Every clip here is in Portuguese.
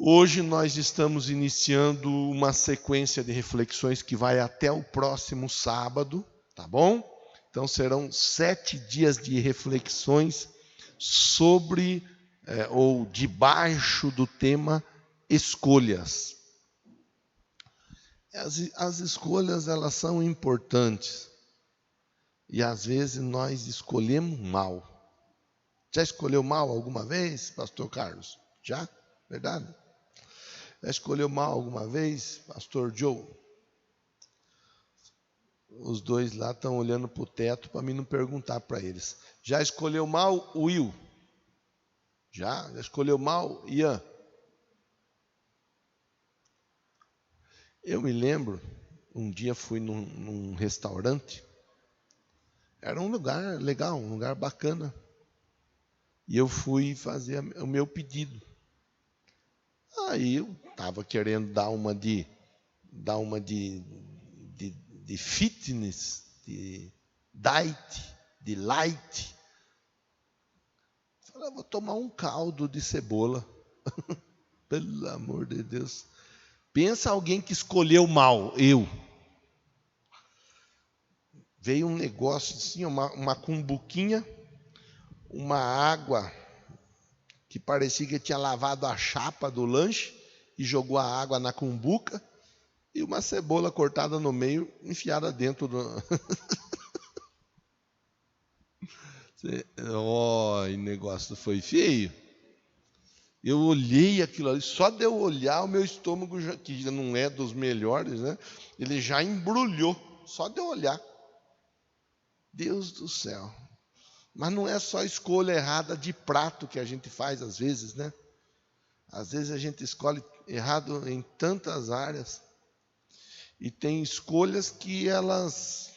Hoje nós estamos iniciando uma sequência de reflexões que vai até o próximo sábado, tá bom? Então serão 7 dias de reflexões sobre ou debaixo do tema escolhas. As escolhas, elas são importantes e às vezes nós escolhemos mal. Já escolheu mal alguma vez, pastor Carlos? Já? Verdade? Já escolheu mal alguma vez, pastor Joe? Os dois lá estão olhando para o teto para mim não perguntar para eles. Já escolheu mal, Will? Já escolheu mal, Ian? Eu me lembro, um dia fui num restaurante, era um lugar legal, um lugar bacana, e eu fui fazer o meu pedido. Aí eu estava querendo dar uma de fitness, de diet, de light. Falei, vou tomar um caldo de cebola. Pelo amor de Deus. Pensa alguém que escolheu mal, eu. Veio um negócio assim, uma cumbuquinha, uma água que parecia que tinha lavado a chapa do lanche e jogou a água na cumbuca e uma cebola cortada no meio, enfiada dentro do... O negócio foi feio. Eu olhei aquilo ali, só de eu olhar o meu estômago, que já não é dos melhores, né? Ele já embrulhou, só de eu olhar. Deus do céu. Mas não é só escolha errada de prato que a gente faz às vezes, né? Às vezes a gente escolhe errado em tantas áreas. E tem escolhas que elas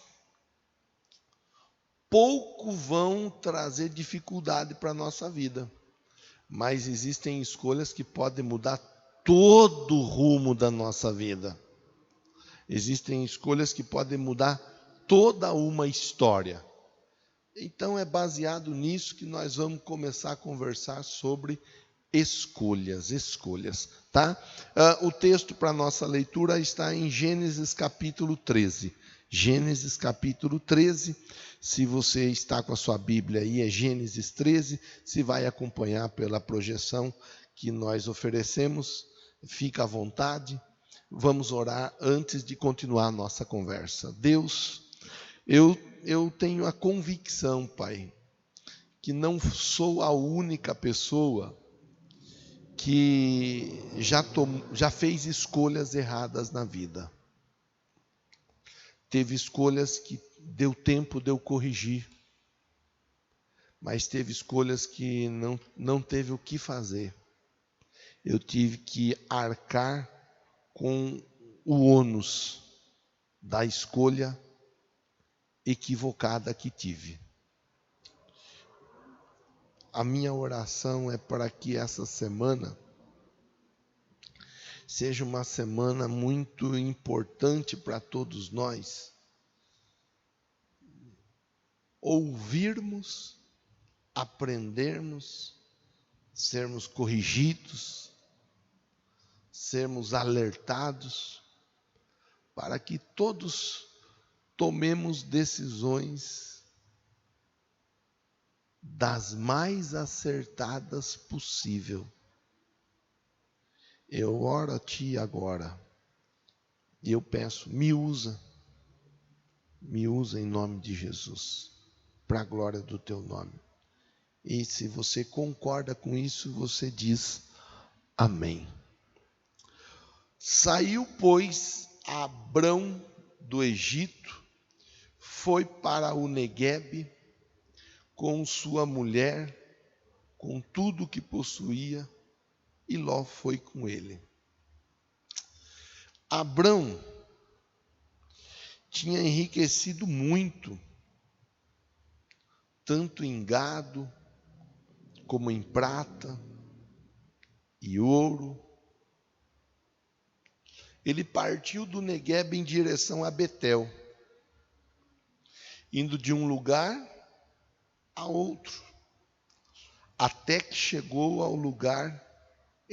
pouco vão trazer dificuldade para a nossa vida. Mas existem escolhas que podem mudar todo o rumo da nossa vida. Existem escolhas que podem mudar toda uma história. Então é baseado nisso que nós vamos começar a conversar sobre escolhas, tá? O texto para nossa leitura está em Gênesis capítulo 13. Gênesis capítulo 13, se você está com a sua Bíblia aí, é Gênesis 13, se vai acompanhar pela projeção que nós oferecemos, fica à vontade. Vamos orar antes de continuar a nossa conversa. Deus, eu tenho a convicção, Pai, que não sou a única pessoa que já fez escolhas erradas na vida. Teve escolhas que deu tempo de eu corrigir, mas teve escolhas que não teve o que fazer. Eu tive que arcar com o ônus da escolha equivocada que tive. A minha oração é para que essa semana seja uma semana muito importante para todos nós. Ouvirmos, aprendermos, sermos corrigidos, sermos alertados, para que todos tomemos decisões das mais acertadas possível. Eu oro a Ti agora e eu peço, me usa em nome de Jesus, para a glória do Teu nome. E se você concorda com isso, você diz amém. Saiu, pois, Abrão do Egito, foi para o Neguebe, com sua mulher, com tudo o que possuía, e Ló foi com ele. Abrão tinha enriquecido muito, tanto em gado, como em prata e ouro. Ele partiu do Neguebe em direção a Betel, indo de um lugar a outro, até que chegou ao lugar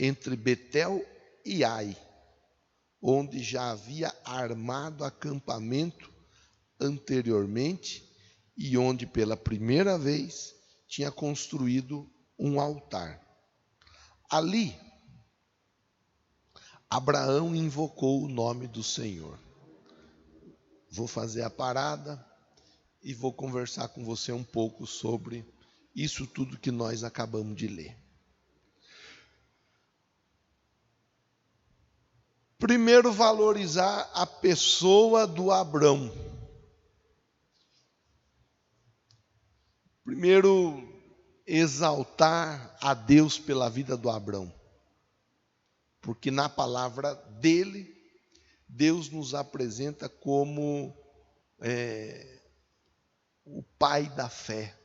entre Betel e Ai, onde já havia armado acampamento anteriormente e onde pela primeira vez tinha construído um altar. Ali, Abraão invocou o nome do Senhor. Vou fazer a parada e vou conversar com você um pouco sobre isso tudo que nós acabamos de ler. Primeiro, valorizar a pessoa do Abrão. Primeiro, exaltar a Deus pela vida do Abrão. Porque na palavra dele, Deus nos apresenta como o pai da fé.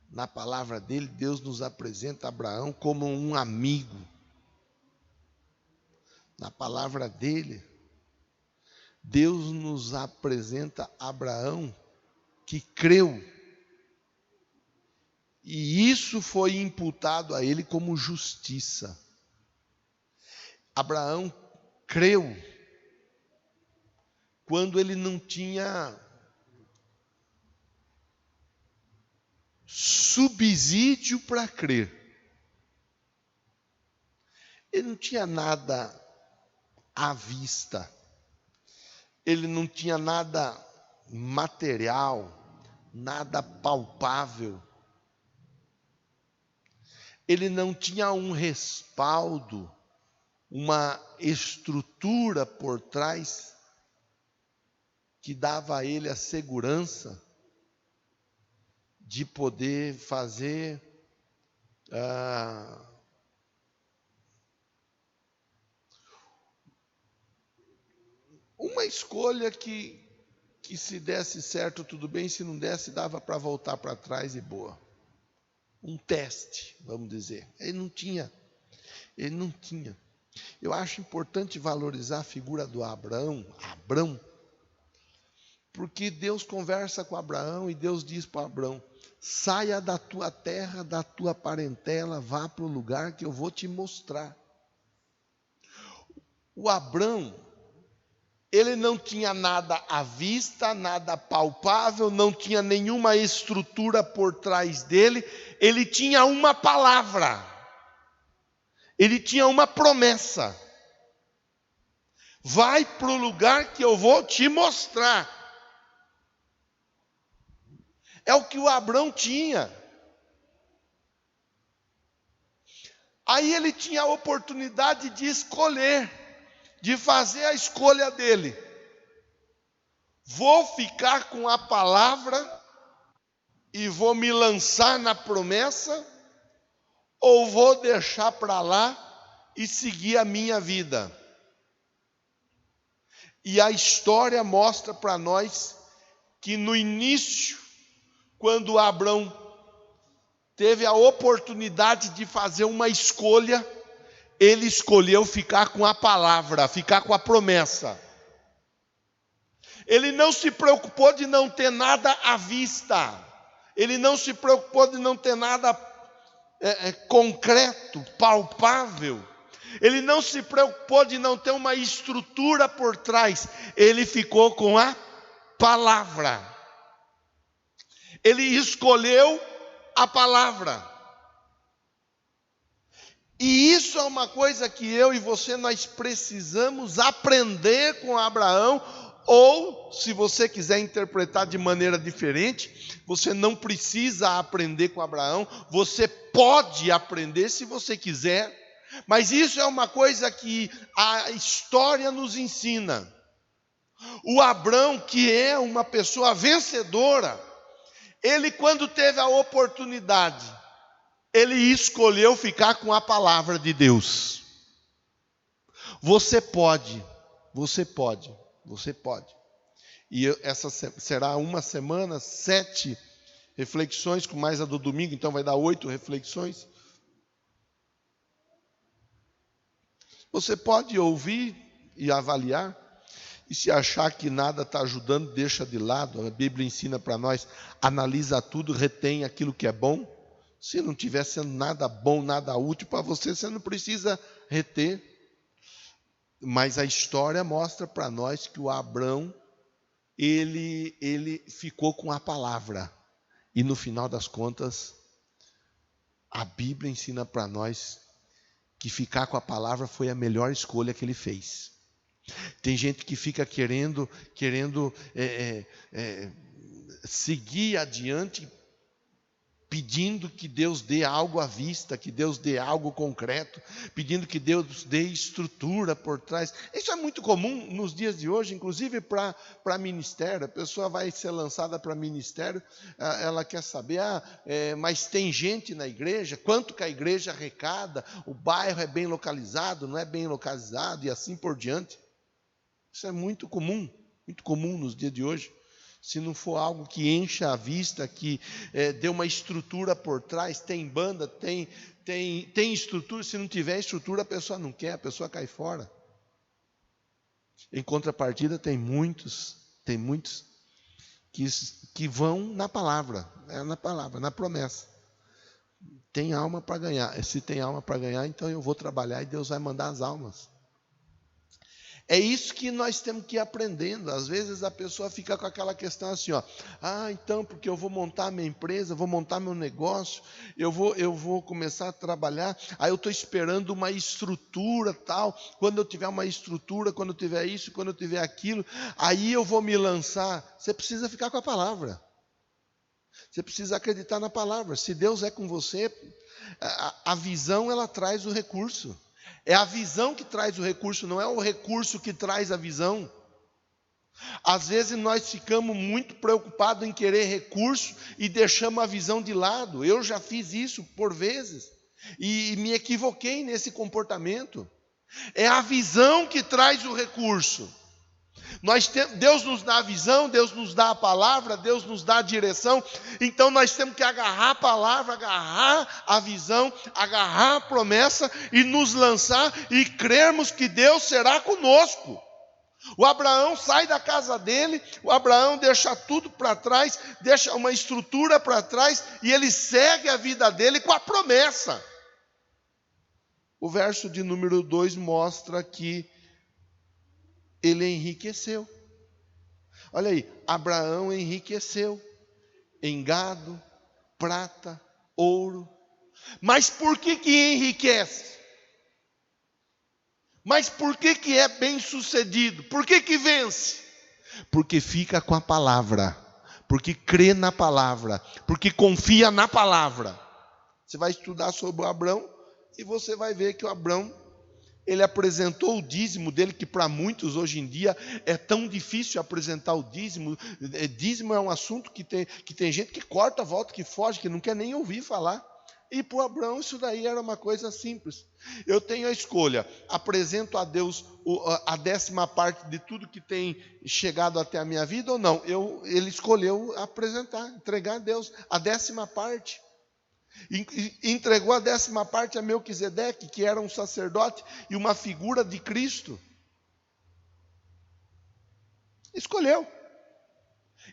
Na palavra dele, Deus nos apresenta Abraão como um amigo. Na palavra dele, Deus nos apresenta Abraão que creu. E isso foi imputado a ele como justiça. Abraão creu quando ele não tinha subsídio para crer. Ele não tinha nada à vista. Ele não tinha nada material, nada palpável. Ele não tinha um respaldo, uma estrutura por trás que dava a ele a segurança de poder fazer uma escolha que se desse certo, tudo bem, se não desse, dava para voltar para trás e boa. Um teste, vamos dizer. Ele não tinha. Eu acho importante valorizar a figura do Abrão, porque Deus conversa com Abraão e Deus diz para Abrão: saia da tua terra, da tua parentela, vá para o lugar que eu vou te mostrar. O Abrão, ele não tinha nada à vista, nada palpável, não tinha nenhuma estrutura por trás dele, ele tinha uma palavra, ele tinha uma promessa: vai para o lugar que eu vou te mostrar. É o que o Abrão tinha. Aí ele tinha a oportunidade de escolher, de fazer a escolha dele. Vou ficar com a palavra e vou me lançar na promessa, ou vou deixar para lá e seguir a minha vida? E a história mostra para nós que no início, quando Abrão teve a oportunidade de fazer uma escolha, ele escolheu ficar com a palavra, ficar com a promessa. Ele não se preocupou de não ter nada à vista. Ele não se preocupou de não ter nada concreto, palpável. Ele não se preocupou de não ter uma estrutura por trás. Ele ficou com a palavra. Ele escolheu a palavra. E isso é uma coisa que eu e você, nós precisamos aprender com Abraão. Ou, se você quiser interpretar de maneira diferente, você não precisa aprender com Abraão, você pode aprender se você quiser, mas isso é uma coisa que a história nos ensina. O Abrão, que é uma pessoa vencedora, ele, quando teve a oportunidade, ele escolheu ficar com a palavra de Deus. Você pode. E essa será uma semana, 7 reflexões, com mais a do domingo, então vai dar 8 reflexões. Você pode ouvir e avaliar, e se achar que nada está ajudando, deixa de lado. A Bíblia ensina para nós: analisa tudo, retém aquilo que é bom, Se não estiver sendo nada bom, nada útil para você, você não precisa reter. Mas a história mostra para nós que o Abrão, ele ficou com a palavra. E no final das contas, a Bíblia ensina para nós que ficar com a palavra foi a melhor escolha que ele fez. Tem gente que fica querendo seguir adiante, pedindo que Deus dê algo à vista, que Deus dê algo concreto, pedindo que Deus dê estrutura por trás. Isso é muito comum nos dias de hoje, inclusive para ministério. A pessoa vai ser lançada para ministério, ela quer saber, mas tem gente na igreja, quanto que a igreja arrecada, o bairro é bem localizado, não é bem localizado, e assim por diante. Isso é muito comum nos dias de hoje. Se não for algo que encha a vista, que dê uma estrutura por trás, tem banda, tem estrutura. Se não tiver estrutura, a pessoa não quer, a pessoa cai fora. Em contrapartida, tem muitos que vão na palavra, na promessa. Tem alma para ganhar. Se tem alma para ganhar, então eu vou trabalhar e Deus vai mandar as almas. É isso que nós temos que ir aprendendo. Às vezes a pessoa fica com aquela questão assim, então porque eu vou montar minha empresa, vou montar meu negócio, eu vou começar a trabalhar, aí eu estou esperando uma estrutura tal, quando eu tiver uma estrutura, quando eu tiver isso, quando eu tiver aquilo, aí eu vou me lançar. Você precisa ficar com a palavra. Você precisa acreditar na palavra. Se Deus é com você, a visão ela traz o recurso. É a visão que traz o recurso, não é o recurso que traz a visão. Às vezes nós ficamos muito preocupados em querer recurso e deixamos a visão de lado. Eu já fiz isso por vezes e me equivoquei nesse comportamento. É a visão que traz o recurso. Deus nos dá a visão, Deus nos dá a palavra, Deus nos dá a direção. Então nós temos que agarrar a palavra, agarrar a visão, agarrar a promessa e nos lançar e crermos que Deus será conosco. O Abraão sai da casa dele, o Abraão deixa tudo para trás, deixa uma estrutura para trás e ele segue a vida dele com a promessa. O verso de número 2 mostra que ele enriqueceu. Olha aí, Abraão enriqueceu em gado, prata, ouro. Mas por que enriquece? Mas por que é bem sucedido? Por que vence? Porque fica com a palavra, porque crê na palavra, porque confia na palavra. Você vai estudar sobre o Abraão e você vai ver que o Abraão, ele apresentou o dízimo dele, que para muitos hoje em dia é tão difícil apresentar o dízimo. Dízimo é um assunto que tem gente que corta a volta, que foge, que não quer nem ouvir falar. E para o Abraão isso daí era uma coisa simples. Eu tenho a escolha, apresento a Deus a 10ª parte de tudo que tem chegado até a minha vida ou não. Ele escolheu apresentar, entregar a Deus a 10ª parte. Entregou a 10ª parte a Melquisedeque, que era um sacerdote e uma figura de Cristo. Escolheu.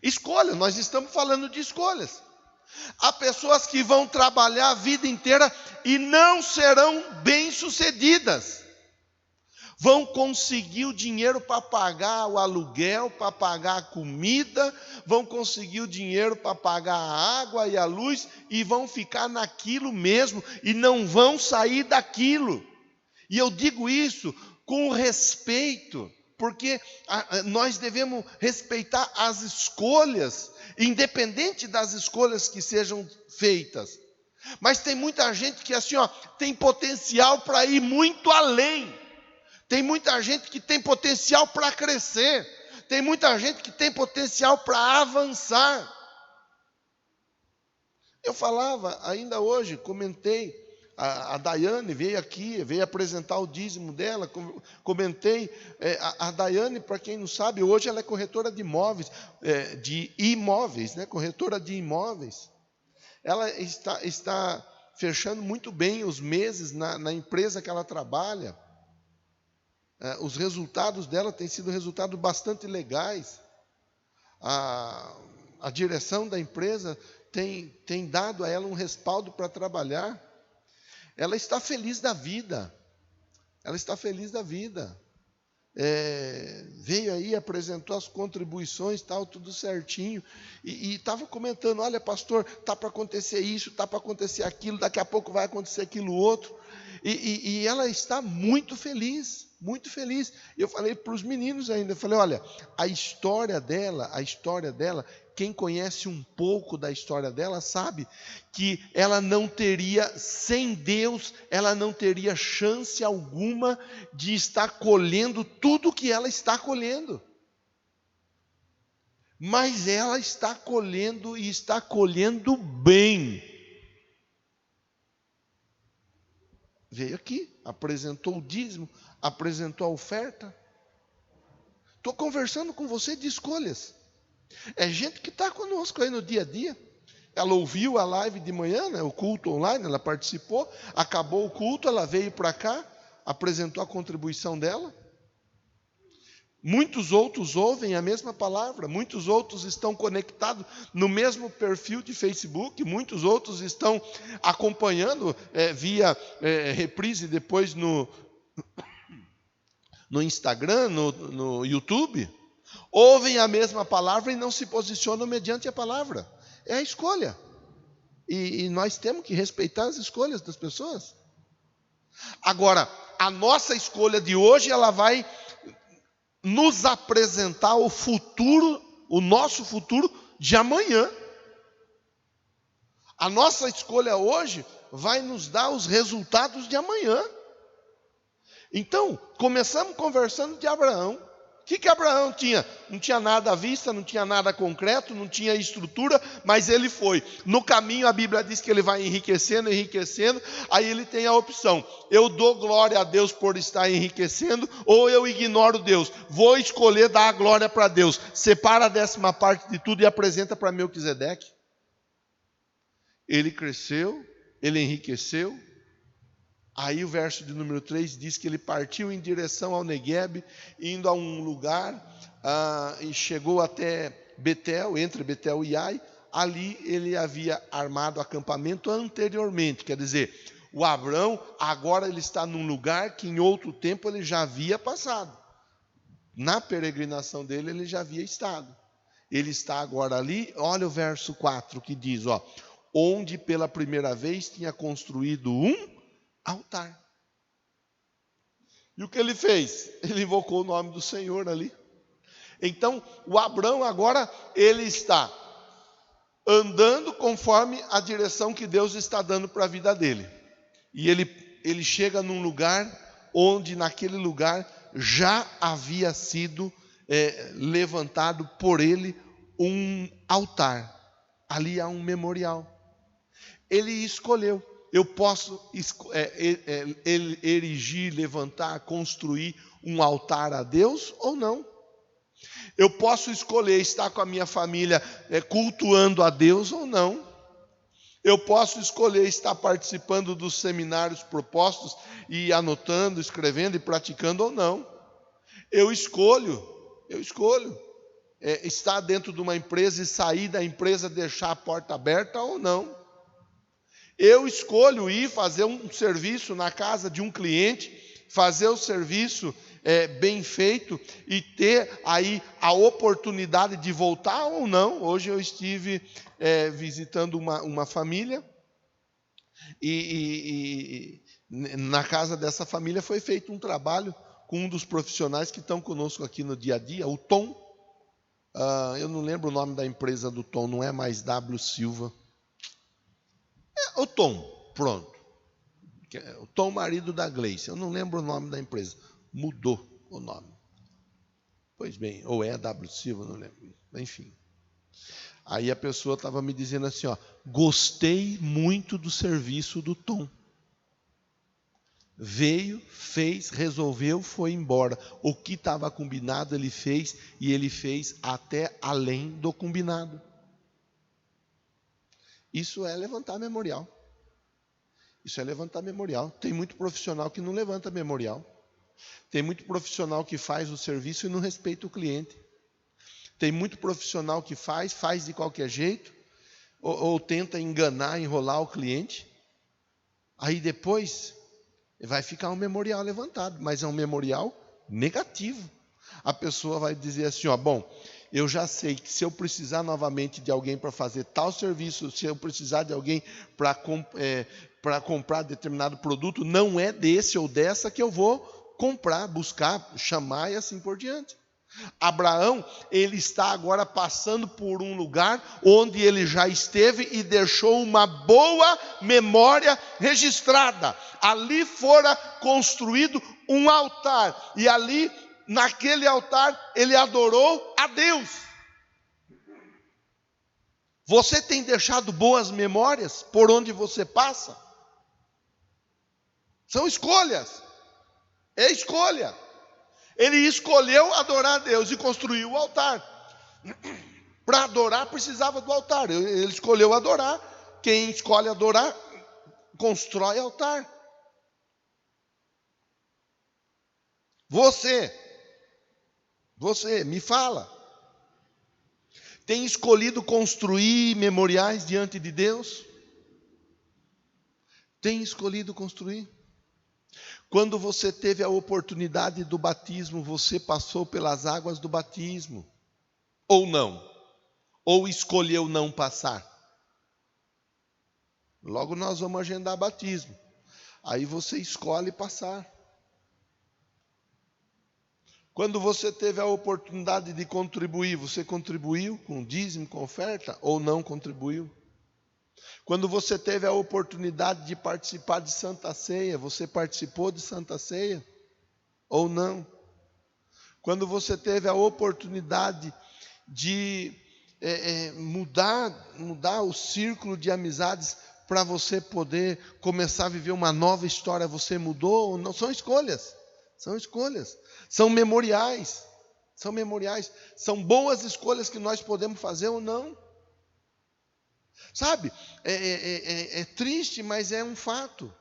Escolha, nós estamos falando de escolhas. Há pessoas que vão trabalhar a vida inteira e não serão bem-sucedidas. Vão conseguir o dinheiro para pagar o aluguel, para pagar a comida, vão conseguir o dinheiro para pagar a água e a luz e vão ficar naquilo mesmo e não vão sair daquilo. E eu digo isso com respeito, porque nós devemos respeitar as escolhas, independente das escolhas que sejam feitas. Mas tem muita gente que assim, tem potencial para ir muito além. Tem muita gente que tem potencial para crescer. Tem muita gente que tem potencial para avançar. Eu falava, ainda hoje, comentei, a Daiane veio aqui, veio apresentar o dízimo dela, comentei, a Daiane, para quem não sabe, hoje ela é corretora de imóveis, né? Corretora de imóveis. Ela está fechando muito bem os meses na empresa que ela trabalha. Os resultados dela têm sido resultados bastante legais. A direção da empresa tem dado a ela um respaldo para trabalhar. Ela está feliz da vida. Ela está feliz da vida. Veio aí, apresentou as contribuições, tal, tudo certinho, e estava comentando: olha, pastor, está para acontecer isso, está para acontecer aquilo, daqui a pouco vai acontecer aquilo outro, e ela está muito feliz, muito feliz. Eu falei para os meninos ainda, eu falei: olha, a história dela, quem conhece um pouco da história dela sabe que ela não teria, sem Deus, ela não teria chance alguma de estar colhendo tudo que ela está colhendo. Mas ela está colhendo e está colhendo bem. Veio aqui, apresentou o dízimo, apresentou a oferta. Estou conversando com você de escolhas. É gente que está conosco aí no dia a dia. Ela ouviu a live de manhã, né, o culto online, ela participou, acabou o culto, ela veio para cá, apresentou a contribuição dela. Muitos outros ouvem a mesma palavra, muitos outros estão conectados no mesmo perfil de Facebook, muitos outros estão acompanhando via reprise depois no Instagram, no YouTube. Ouvem a mesma palavra e não se posicionam mediante a palavra. É a escolha. E nós temos que respeitar as escolhas das pessoas. Agora, a nossa escolha de hoje, ela vai nos apresentar o futuro, o nosso futuro de amanhã. A nossa escolha hoje vai nos dar os resultados de amanhã. Então, começamos conversando de Abraão. O que Abraão tinha? Não tinha nada à vista, não tinha nada concreto, não tinha estrutura, mas ele foi. No caminho a Bíblia diz que ele vai enriquecendo, aí ele tem a opção: eu dou glória a Deus por estar enriquecendo, ou eu ignoro Deus. Vou escolher dar a glória para Deus. Separa a 10ª de tudo e apresenta para Melquisedeque. Ele cresceu, ele enriqueceu. Aí o verso de número 3 diz que ele partiu em direção ao Neguebe, indo a um lugar, e chegou até Betel, entre Betel e Ai. Ali ele havia armado acampamento anteriormente, quer dizer, o Abrão agora ele está num lugar que em outro tempo ele já havia passado. Na peregrinação dele ele já havia estado. Ele está agora ali, olha o verso 4 que diz, onde pela primeira vez tinha construído um altar. E o que ele fez? Ele invocou o nome do Senhor ali. Então, o Abrão agora, ele está andando conforme a direção que Deus está dando para a vida dele. E ele chega num lugar onde naquele lugar já havia sido levantado por ele um altar. Ali há um memorial. Ele escolheu. Eu posso erigir, levantar, construir um altar a Deus ou não. Eu posso escolher estar com a minha família cultuando a Deus ou não. Eu posso escolher estar participando dos seminários propostos e anotando, escrevendo e praticando ou não. Eu escolho estar dentro de uma empresa e sair da empresa, deixar a porta aberta ou não. Eu escolho ir fazer um serviço na casa de um cliente, fazer o serviço bem feito e ter aí a oportunidade de voltar ou não. Hoje eu estive visitando uma família e na casa dessa família foi feito um trabalho com um dos profissionais que estão conosco aqui no dia a dia, o Tom. Eu não lembro o nome da empresa do Tom, não é mais W Silva. O Tom, pronto. O Tom, marido da Gleice. Eu não lembro o nome da empresa. Mudou o nome. Pois bem, ou é W Silva, não lembro. Enfim. Aí a pessoa estava me dizendo assim, gostei muito do serviço do Tom. Veio, fez, resolveu, foi embora. O que estava combinado ele fez, e ele fez até além do combinado. Isso é levantar memorial. Isso é levantar memorial. Tem muito profissional que não levanta memorial. Tem muito profissional que faz o serviço e não respeita o cliente. Tem muito profissional que faz de qualquer jeito, ou tenta enganar, enrolar o cliente. Aí depois vai ficar um memorial levantado, mas é um memorial negativo. A pessoa vai dizer assim, bom, eu já sei que se eu precisar novamente de alguém para fazer tal serviço, se eu precisar de alguém para comprar determinado produto, não é desse ou dessa que eu vou comprar, buscar, chamar e assim por diante. Abraão, ele está agora passando por um lugar onde ele já esteve e deixou uma boa memória registrada. Ali fora construído um altar, e ali, naquele altar, ele adorou a Deus. Você tem deixado boas memórias por onde você passa? São escolhas. É escolha. Ele escolheu adorar a Deus e construiu o altar. Para adorar precisava do altar. Ele escolheu adorar. Quem escolhe adorar, constrói altar. Você, me fala. Tem escolhido construir memoriais diante de Deus? Tem escolhido construir? Quando você teve a oportunidade do batismo, você passou pelas águas do batismo? Ou não? Ou escolheu não passar? Logo nós vamos agendar batismo. Aí você escolhe passar. Quando você teve a oportunidade de contribuir, você contribuiu com dízimo, com oferta? Ou não contribuiu? Quando você teve a oportunidade de participar de Santa Ceia, você participou de Santa Ceia? Ou não? Quando você teve a oportunidade de mudar o círculo de amizades para você poder começar a viver uma nova história, você mudou ou não? São escolhas. São escolhas. São memoriais. São memoriais. São boas escolhas que nós podemos fazer ou não. Sabe, é triste, mas é um fato.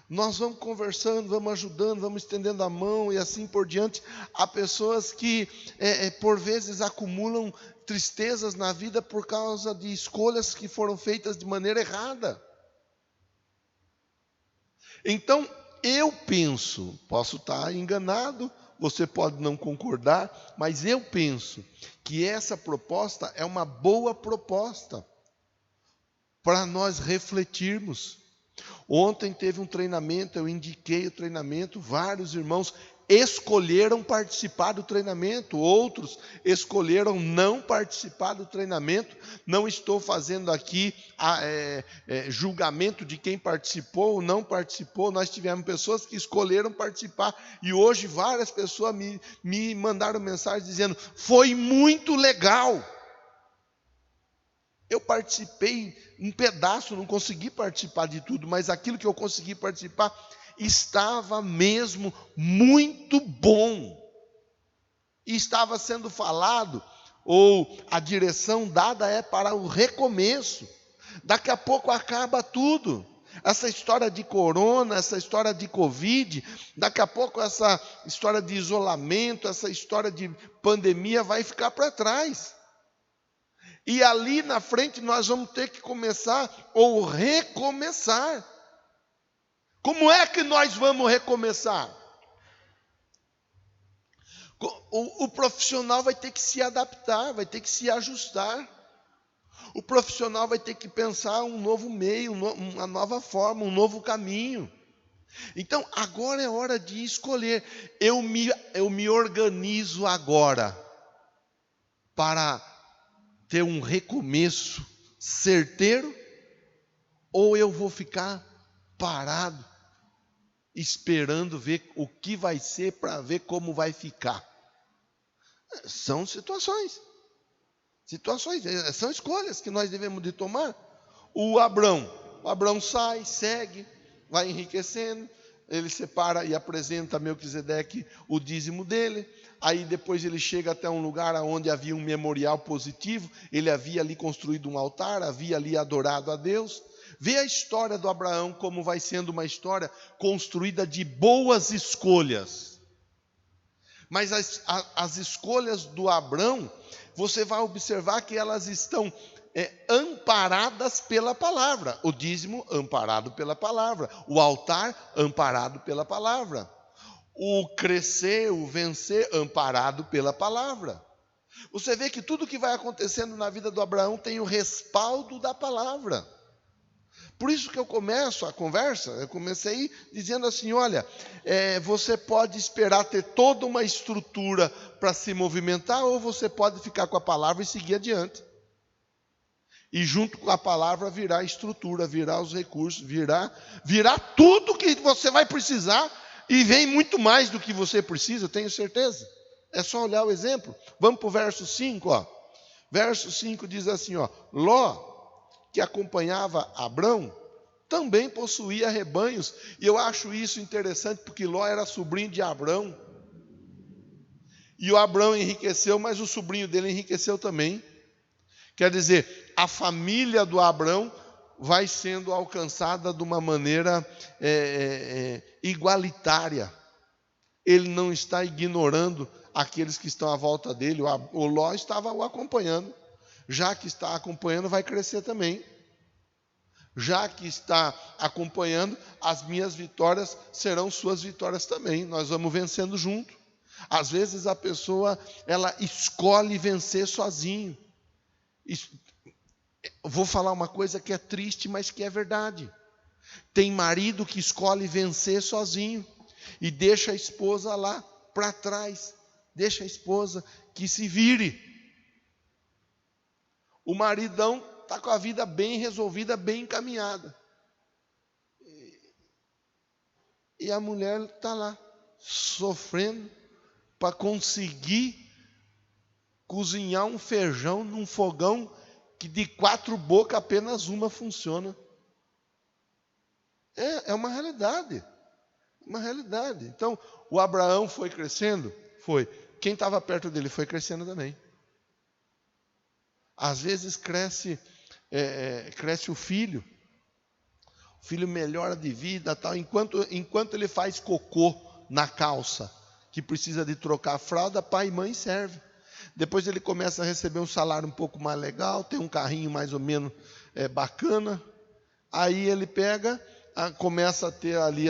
Nós vamos conversando, vamos ajudando, vamos estendendo a mão e assim por diante. Há pessoas que, por vezes, acumulam tristezas na vida por causa de escolhas que foram feitas de maneira errada. Então, eu penso, posso estar enganado, você pode não concordar, mas eu penso que essa proposta é uma boa proposta para nós refletirmos. Ontem teve um treinamento, eu indiquei o treinamento, vários irmãos escolheram participar do treinamento, outros escolheram não participar do treinamento. Não estou fazendo aqui julgamento de quem participou ou não participou. Nós tivemos pessoas que escolheram participar e hoje várias pessoas me mandaram mensagem dizendo: foi muito legal. Eu participei um pedaço, não consegui participar de tudo, mas aquilo que eu consegui participar estava mesmo muito bom. E estava sendo falado, ou a direção dada é para o recomeço. Daqui a pouco acaba tudo. Essa história de corona, essa história de Covid, daqui a pouco essa história de isolamento, essa história de pandemia vai ficar para trás. E ali na frente nós vamos ter que começar ou recomeçar. Como é que nós vamos recomeçar? O profissional vai ter que se adaptar, vai ter que se ajustar. O profissional vai ter que pensar um novo meio, uma nova forma, um novo caminho. Então, agora é hora de escolher. Eu me organizo agora para ter um recomeço certeiro, ou eu vou ficar parado, esperando ver o que vai ser para ver como vai ficar? São situações, são escolhas que nós devemos de tomar. O Abrão sai, segue, vai enriquecendo, ele separa e apresenta a Melquisedeque o dízimo dele. Aí depois ele chega até um lugar onde havia um memorial positivo, ele havia ali construído um altar, havia ali adorado a Deus. Vê a história do Abraão como vai sendo uma história construída de boas escolhas. Mas as escolhas do Abrão, você vai observar que elas estão amparadas pela palavra. O dízimo amparado pela palavra. O altar amparado pela palavra. O crescer, o vencer amparado pela palavra. Você vê que tudo que vai acontecendo na vida do Abraão tem o respaldo da palavra. Por isso que eu começo a conversa, eu comecei dizendo assim, olha, você pode esperar ter toda uma estrutura para se movimentar, ou você pode ficar com a palavra e seguir adiante. E junto com a palavra virá a estrutura, virá os recursos, virá tudo que você vai precisar, e vem muito mais do que você precisa, eu tenho certeza. É só olhar o exemplo. Vamos para o verso 5, ó. Verso 5 diz assim, ó, Ló, que acompanhava Abrão, também possuía rebanhos. E eu acho isso interessante, porque Ló era sobrinho de Abrão. E o Abrão enriqueceu, mas o sobrinho dele enriqueceu também. Quer dizer, a família do Abrão vai sendo alcançada de uma maneira igualitária. Ele não está ignorando aqueles que estão à volta dele. O Ló estava o acompanhando. Já que está acompanhando, vai crescer também. Já que está acompanhando, as minhas vitórias serão suas vitórias também. Nós vamos vencendo junto. Às vezes a pessoa, ela escolhe vencer sozinho. Vou falar uma coisa que é triste, mas que é verdade. Tem marido que escolhe vencer sozinho e deixa a esposa lá para trás. Deixa a esposa que se vire. O maridão está com a vida bem resolvida, bem encaminhada. E a mulher está lá, sofrendo para conseguir cozinhar um feijão num fogão que de 4 bocas apenas uma funciona. É uma realidade. Uma realidade. Então, o Abraão foi crescendo? Foi. Quem estava perto dele foi crescendo também. Às vezes cresce o filho melhora de vida, tal, enquanto ele faz cocô na calça, que precisa de trocar a fralda, pai e mãe servem. Depois ele começa a receber um salário um pouco mais legal, tem um carrinho mais ou menos bacana, aí ele começa a ter ali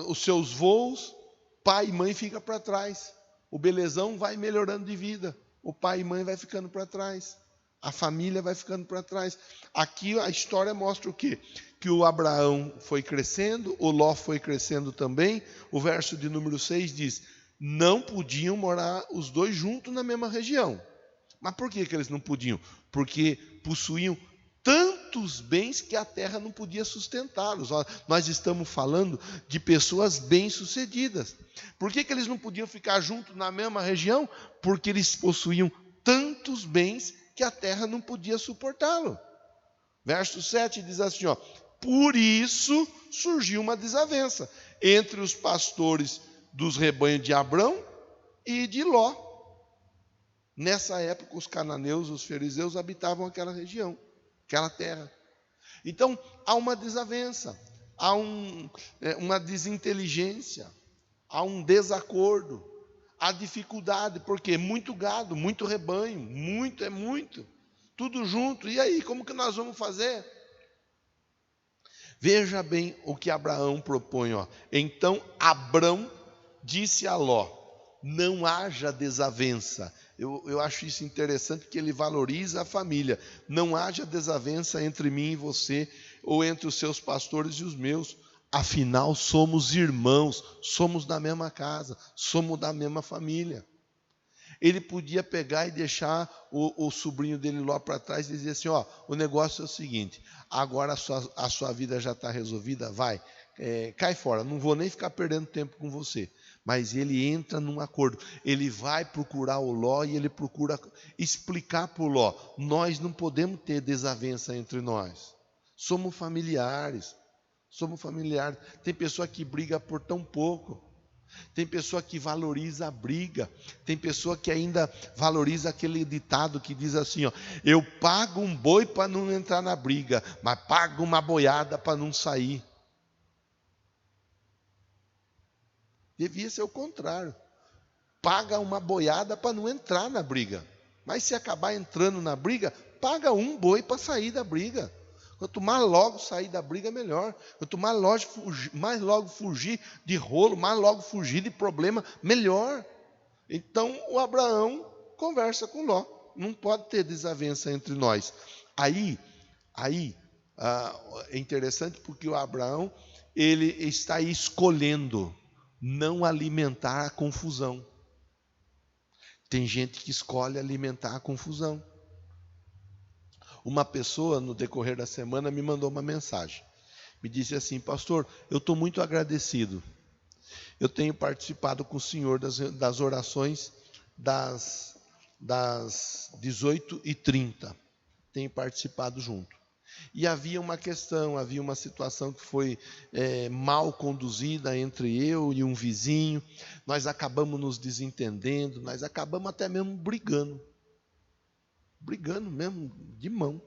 os seus voos, pai e mãe ficam para trás. O belezão vai melhorando de vida, o pai e mãe vai ficando para trás. A família vai ficando para trás. Aqui a história mostra o quê? Que o Abraão foi crescendo, o Ló foi crescendo também. O verso de número 6 diz, não podiam morar os dois juntos na mesma região. Mas por que eles não podiam? Porque possuíam tantos bens que a terra não podia sustentá-los. Nós estamos falando de pessoas bem-sucedidas. Por que eles não podiam ficar juntos na mesma região? Porque eles possuíam tantos bens que a terra não podia suportá-lo. Verso 7 diz assim, ó, por isso surgiu uma desavença entre os pastores dos rebanhos de Abrão e de Ló. Nessa época, os cananeus, os fariseus habitavam aquela região, aquela terra. Então, há uma desavença, há uma desinteligência, há um desacordo, há dificuldade, porque muito gado, muito rebanho, muito, tudo junto. E aí, como que nós vamos fazer? Veja bem o que Abraão propõe, ó. Então, Abrão disse a Ló, não haja desavença. Eu acho isso interessante, porque ele valoriza a família. Não haja desavença entre mim e você, ou entre os seus pastores e os meus. Afinal, somos irmãos, somos da mesma casa, somos da mesma família. Ele podia pegar e deixar o sobrinho dele lá para trás e dizer assim, ó, o negócio é o seguinte, agora a sua vida já está resolvida, vai, cai fora, não vou nem ficar perdendo tempo com você. Mas ele entra num acordo, ele vai procurar o Ló e ele procura explicar para o Ló, nós não podemos ter desavença entre nós, somos familiares. Tem pessoa que briga por tão pouco. Tem pessoa que valoriza a briga. Tem pessoa que ainda valoriza aquele ditado que diz assim, ó, eu pago um boi para não entrar na briga, mas pago uma boiada para não sair. Devia ser o contrário. Paga uma boiada para não entrar na briga. Mas se acabar entrando na briga, paga um boi para sair da briga. Quanto mais logo sair da briga, melhor. Quanto mais logo fugir de rolo, mais logo fugir de problema, melhor. Então, o Abraão conversa com Ló. Não pode ter desavença entre nós. Aí é interessante porque o Abraão, ele está escolhendo não alimentar a confusão. Tem gente que escolhe alimentar a confusão. Uma pessoa, no decorrer da semana, me mandou uma mensagem. Me disse assim: pastor, eu estou muito agradecido. Eu tenho participado com o senhor das orações das 18h30. Tenho participado junto. E havia uma questão, havia uma situação que foi mal conduzida entre eu e um vizinho. Nós acabamos nos desentendendo, nós acabamos até mesmo brigando mesmo, de mão.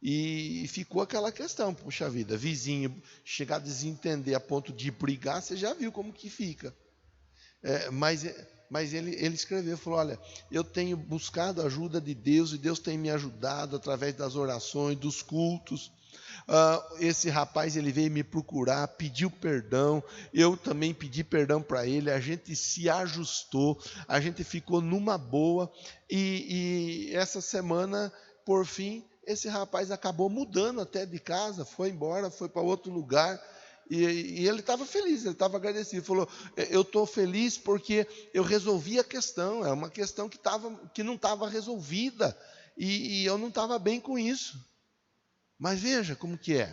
E ficou aquela questão, puxa vida, vizinho, chegar a desentender a ponto de brigar, você já viu como que fica. Mas ele escreveu, falou: olha, eu tenho buscado a ajuda de Deus, e Deus tem me ajudado através das orações, dos cultos. Esse rapaz, ele veio me procurar, pediu perdão, eu também pedi perdão para ele, a gente se ajustou, a gente ficou numa boa, e essa semana, por fim, esse rapaz acabou mudando até de casa, foi embora, foi para outro lugar, e ele estava feliz, ele estava agradecido, falou: eu estou feliz porque eu resolvi a questão, é uma questão que não estava resolvida, e eu não estava bem com isso. Mas veja como que é.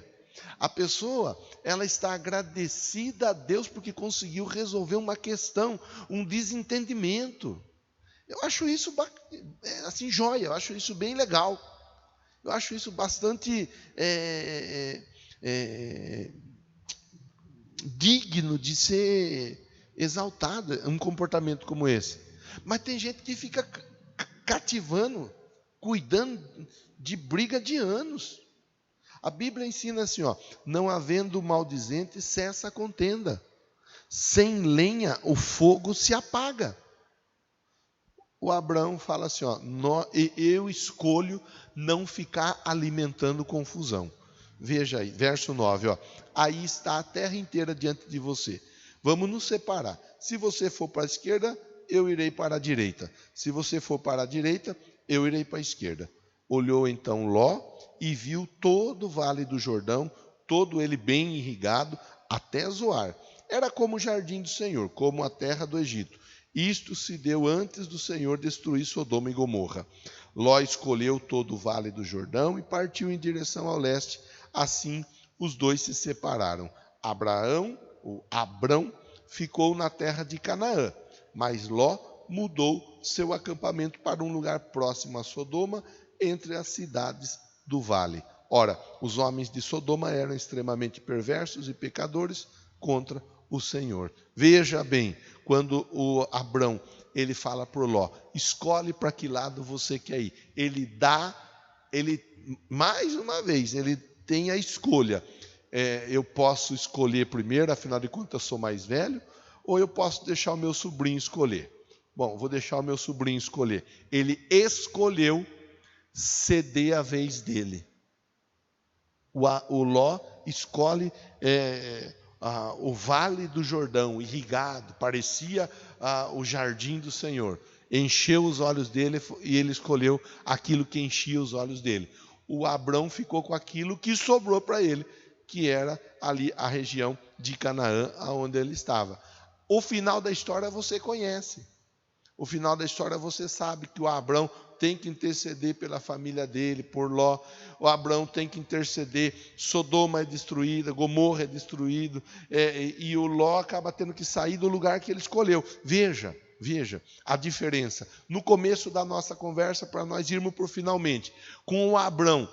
A pessoa, ela está agradecida a Deus porque conseguiu resolver uma questão, um desentendimento. Eu acho isso assim, joia, eu acho isso bem legal. Eu acho isso bastante digno de ser exaltado, um comportamento como esse. Mas tem gente que fica cativando, cuidando de briga de anos. A Bíblia ensina assim, não havendo maldizente, cessa a contenda. Sem lenha, o fogo se apaga. O Abraão fala assim, eu escolho não ficar alimentando confusão. Veja aí, verso 9, aí está a terra inteira diante de você. Vamos nos separar. Se você for para a esquerda, eu irei para a direita. Se você for para a direita, eu irei para a esquerda. Olhou então Ló e viu todo o vale do Jordão, todo ele bem irrigado, até Zoar. Era como o jardim do Senhor, como a terra do Egito. Isto se deu antes do Senhor destruir Sodoma e Gomorra. Ló escolheu todo o vale do Jordão e partiu em direção ao leste. Assim, os dois se separaram. Abrão ficou na terra de Canaã, mas Ló mudou seu acampamento para um lugar próximo a Sodoma, entre as cidades do vale. Ora, os homens de Sodoma eram extremamente perversos e pecadores contra o Senhor. Veja bem, quando o Abrão, ele fala para o Ló: escolhe para que lado você quer ir. Mais uma vez, ele tem a escolha. Eu posso escolher primeiro, afinal de contas eu sou mais velho, ou eu posso deixar o meu sobrinho escolher. Bom, vou deixar o meu sobrinho escolher. Ele escolheu ceder a vez dele. O Ló escolhe o vale do Jordão, irrigado, parecia o jardim do Senhor. Encheu os olhos dele e ele escolheu aquilo que enchia os olhos dele. O Abrão ficou com aquilo que sobrou para ele, que era ali a região de Canaã, onde ele estava. O final da história você conhece. O final da história você sabe que o Abrão tem que interceder pela família dele, por Ló. O Abrão tem que interceder, Sodoma é destruída, Gomorra é destruído, e o Ló acaba tendo que sair do lugar que ele escolheu. Veja a diferença. No começo da nossa conversa, para nós irmos por finalmente, com o Abrão,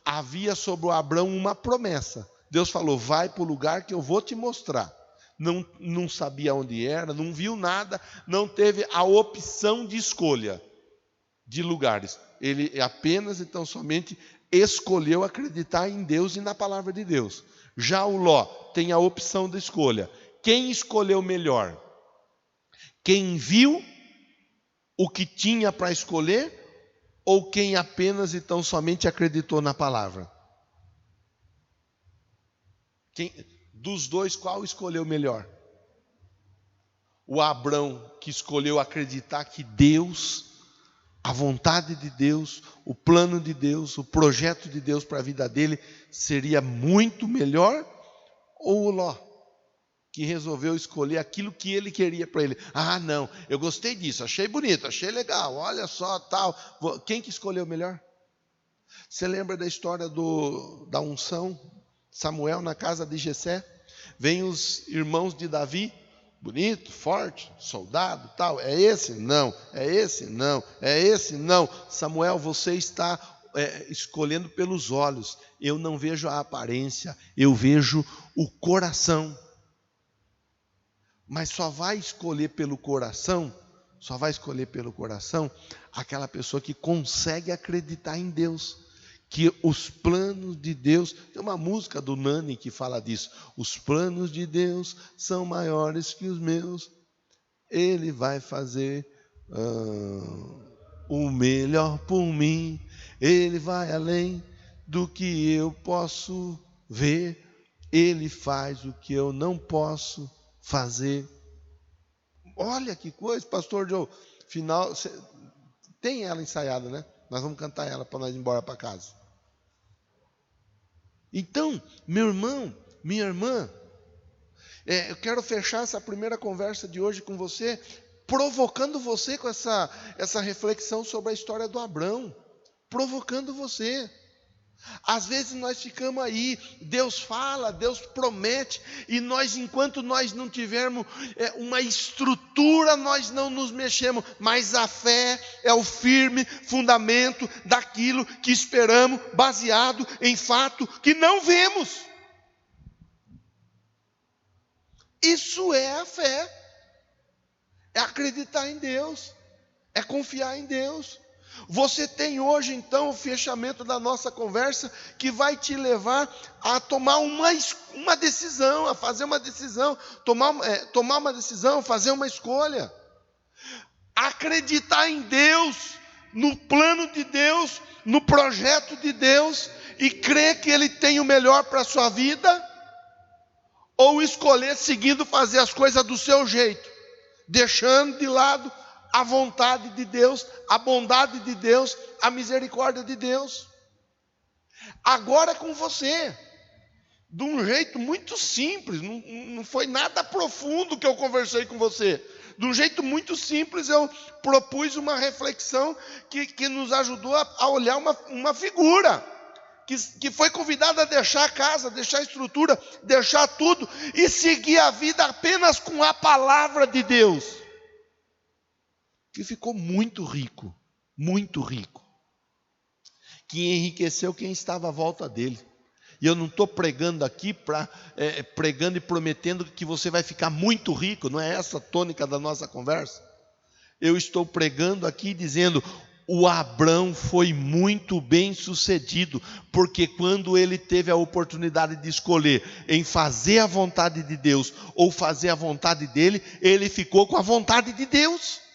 havia sobre o Abrão uma promessa. Deus falou: vai para o lugar que eu vou te mostrar. Não sabia onde era, não viu nada, não teve a opção de escolha de lugares. Ele apenas, então, somente escolheu acreditar em Deus e na palavra de Deus. Já o Ló tem a opção de escolha. Quem escolheu melhor? Quem viu o que tinha para escolher ou quem apenas e tão somente acreditou na palavra? Dos dois, qual escolheu melhor? O Abrão, que escolheu acreditar que Deus, a vontade de Deus, o plano de Deus, o projeto de Deus para a vida dele seria muito melhor? Ou o Ló, que resolveu escolher aquilo que ele queria para ele? Ah, não, eu gostei disso, achei bonito, achei legal, olha só, tal. Quem que escolheu melhor? Você lembra da história da unção? Samuel na casa de Jessé, vem os irmãos de Davi, bonito, forte, soldado, tal. É esse? Não. É esse? Não. É esse? Não. Samuel, você está escolhendo pelos olhos. Eu não vejo a aparência, eu vejo o coração. Mas só vai escolher pelo coração aquela pessoa que consegue acreditar em Deus. Que os planos de Deus, tem uma música do Nani que fala disso, os planos de Deus são maiores que os meus, Ele vai fazer o melhor por mim, Ele vai além do que eu posso ver, Ele faz o que eu não posso fazer. Olha que coisa, pastor Joe, final, tem ela ensaiada, né? Nós vamos cantar ela para nós ir embora para casa. Então, meu irmão, minha irmã, eu quero fechar essa primeira conversa de hoje com você, provocando você com essa reflexão sobre a história do Abrão, provocando você. Às vezes nós ficamos aí, Deus fala, Deus promete, e nós, enquanto nós não tivermos uma estrutura, nós não nos mexemos, mas a fé é o firme fundamento daquilo que esperamos, baseado em fato que não vemos. Isso é a fé, é acreditar em Deus, é confiar em Deus. Você tem hoje então o fechamento da nossa conversa que vai te levar a tomar uma decisão, a fazer uma decisão, tomar uma decisão, fazer uma escolha. Acreditar em Deus, no plano de Deus, no projeto de Deus e crer que Ele tem o melhor para a sua vida, ou escolher seguindo fazer as coisas do seu jeito, deixando de lado a vontade de Deus, a bondade de Deus, a misericórdia de Deus. Agora é com você, de um jeito muito simples, não foi nada profundo que eu conversei com você. De um jeito muito simples eu propus uma reflexão que nos ajudou a olhar uma figura que foi convidada a deixar a casa, deixar a estrutura, deixar tudo e seguir a vida apenas com a palavra de Deus. Que ficou muito rico, que enriqueceu quem estava à volta dele. E eu não estou pregando aqui pregando e prometendo que você vai ficar muito rico, não é essa a tônica da nossa conversa. Eu estou pregando aqui dizendo, o Abrão foi muito bem sucedido, porque quando ele teve a oportunidade de escolher em fazer a vontade de Deus ou fazer a vontade dele, ele ficou com a vontade de Deus.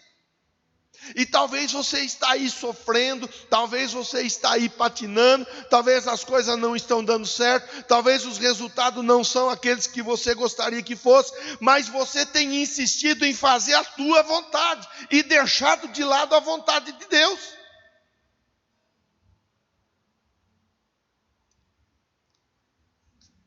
E talvez você está aí sofrendo, talvez você está aí patinando, talvez as coisas não estão dando certo, talvez os resultados não são aqueles que você gostaria que fosse, mas você tem insistido em fazer a tua vontade e deixado de lado a vontade de Deus.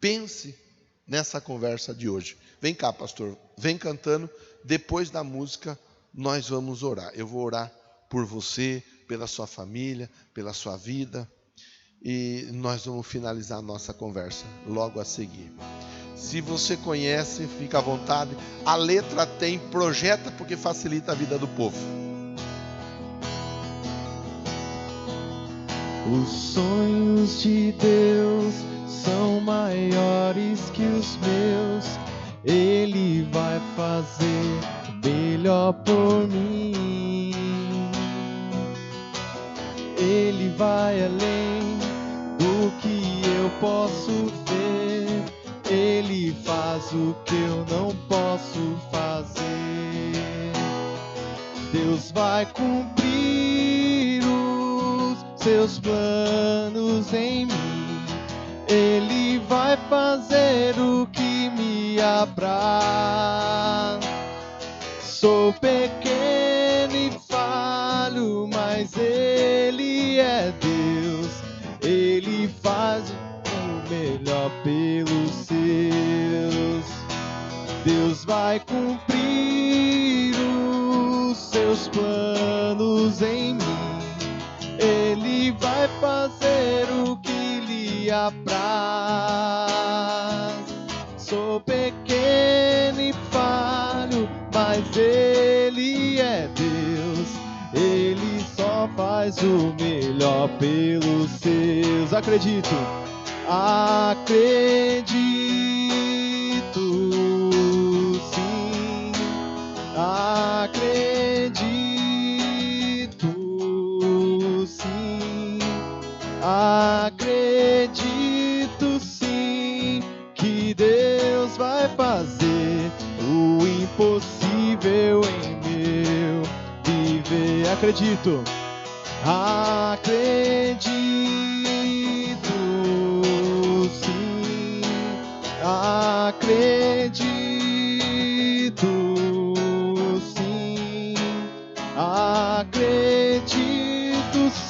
Pense nessa conversa de hoje. Vem cá, pastor, vem cantando, depois da música nós vamos orar. Eu vou orar por você, pela sua família, pela sua vida. E nós vamos finalizar a nossa conversa logo a seguir. Se você conhece, fica à vontade. A letra tem, projeta, porque facilita a vida do povo. Os sonhos de Deus são maiores que os meus. Ele vai fazer melhor por mim. Ele vai além do que eu posso ver. Ele faz o que eu não posso fazer. Deus vai cumprir o seus planos em mim. Ele vai fazer o que me apraz. Sou pequeno e falho, mas Ele é Deus. Ele faz o melhor pelos seus. Deus vai cumprir os seus planos em mim. Ele vai fazer o que lhe apraz. Sou pequeno e falho, mas Ele é Deus. Ele só faz o melhor pelos seus. Acredito, acredito, sim, acredito, sim, acredito, sim, que Deus vai fazer o impossível em meu viver. Acredito, acredito, sim, acredito, sim, acredito,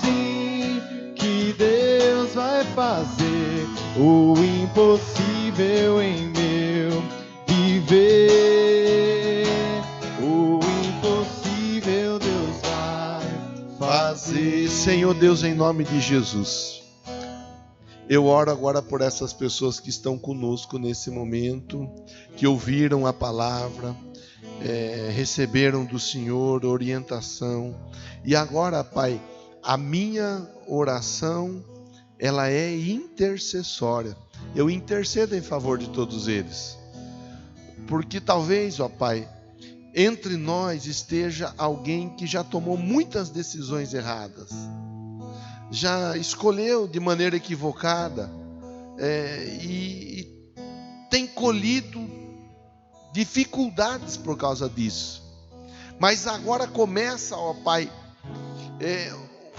sim, que Deus vai fazer o impossível em meu viver. O impossível Deus vai fazer. Senhor Deus, em nome de Jesus, eu oro agora por essas pessoas que estão conosco nesse momento, que ouviram a palavra, receberam do Senhor orientação. E agora, Pai, a minha oração, ela é intercessória. Eu intercedo em favor de todos eles. Porque talvez, ó Pai, entre nós esteja alguém que já tomou muitas decisões erradas, já escolheu de maneira equivocada, e tem colhido dificuldades por causa disso. Mas agora começa, ó Pai,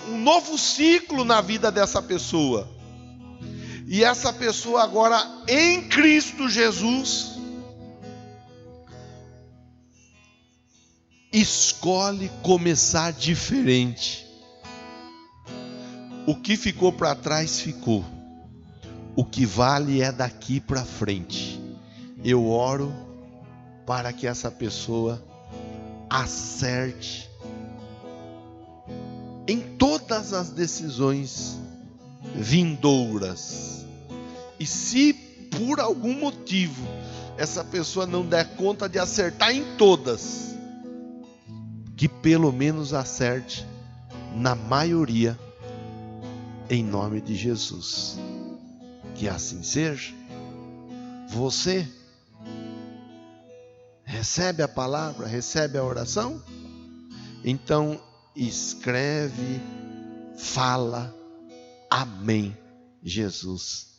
um novo ciclo na vida dessa pessoa. E essa pessoa agora em Cristo Jesus escolhe começar diferente. O que ficou para trás ficou. O que vale é daqui para frente. Eu oro para que essa pessoa acerte em todas as decisões vindouras. E se por algum motivo essa pessoa não der conta de acertar em todas, que pelo menos acerte na maioria, em nome de Jesus. Que assim seja. Você recebe a palavra, recebe a oração? Então escreve, fala, amém, Jesus.